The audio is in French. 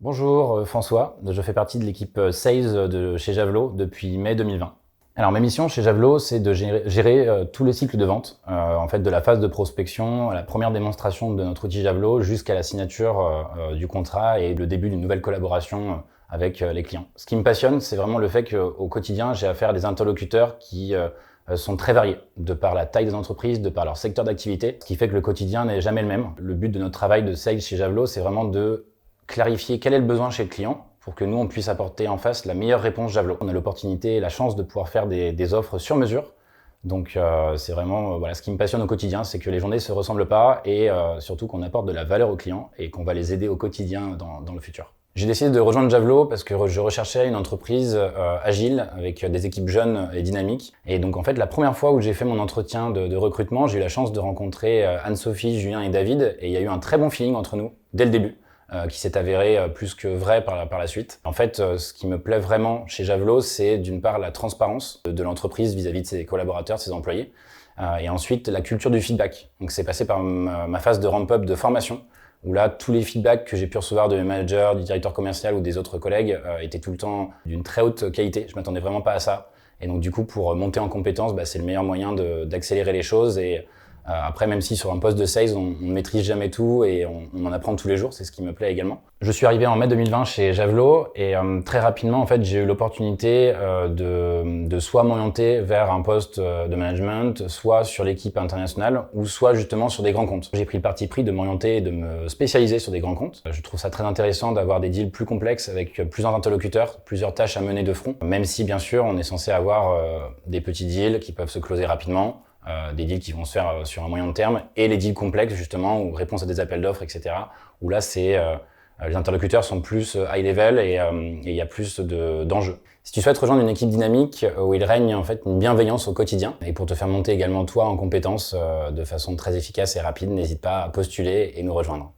Bonjour François, je fais partie de l'équipe Sales de chez Javelot depuis mai 2020. Alors ma mission chez Javelot, c'est de gérer tous les cycles de vente, en fait de la phase de prospection à la première démonstration de notre outil Javelot jusqu'à la signature du contrat et le début d'une nouvelle collaboration avec les clients. Ce qui me passionne, c'est vraiment le fait qu'au quotidien, j'ai affaire à des interlocuteurs qui sont très variés, de par la taille des entreprises, de par leur secteur d'activité, ce qui fait que le quotidien n'est jamais le même. Le but de notre travail de sales chez Javelot, c'est vraiment de clarifier quel est le besoin chez le client pour que nous, on puisse apporter en face la meilleure réponse Javelot. On a l'opportunité et la chance de pouvoir faire des offres sur mesure. Donc c'est vraiment voilà, ce qui me passionne au quotidien, c'est que les journées ne se ressemblent pas et surtout qu'on apporte de la valeur aux clients et qu'on va les aider au quotidien dans le futur. J'ai décidé de rejoindre Javelot parce que je recherchais une entreprise agile avec des équipes jeunes et dynamiques. Et donc en fait, la première fois où j'ai fait mon entretien de recrutement, j'ai eu la chance de rencontrer Anne-Sophie, Julien et David et il y a eu un très bon feeling entre nous dès le début. Qui s'est avéré plus que vrai par la suite. En fait, ce qui me plaît vraiment chez Javelot, c'est d'une part la transparence de l'entreprise vis-à-vis de ses collaborateurs, de ses employés, et ensuite la culture du feedback. Donc c'est passé par ma phase de ramp-up de formation, où là, tous les feedbacks que j'ai pu recevoir de mes managers, du directeur commercial ou des autres collègues étaient tout le temps d'une très haute qualité. Je m'attendais vraiment pas à ça. Et donc du coup, pour monter en compétences, c'est le meilleur moyen d'accélérer les choses et après, même si sur un poste de sales, on ne maîtrise jamais tout et on en apprend tous les jours, c'est ce qui me plaît également. Je suis arrivé en mai 2020 chez Javelot et très rapidement, en fait, j'ai eu l'opportunité de soit m'orienter vers un poste de management, soit sur l'équipe internationale ou soit justement sur des grands comptes. J'ai pris le parti pris de m'orienter et de me spécialiser sur des grands comptes. Je trouve ça très intéressant d'avoir des deals plus complexes avec plusieurs interlocuteurs, plusieurs tâches à mener de front, même si bien sûr on est censé avoir des petits deals qui peuvent se closer rapidement. Des deals qui vont se faire sur un moyen terme et les deals complexes justement ou réponse à des appels d'offres, etc. où là les interlocuteurs sont plus high level et il y a plus d'enjeux. Si tu souhaites rejoindre une équipe dynamique où il règne en fait une bienveillance au quotidien et pour te faire monter également toi en compétences de façon très efficace et rapide, n'hésite pas à postuler et nous rejoindre.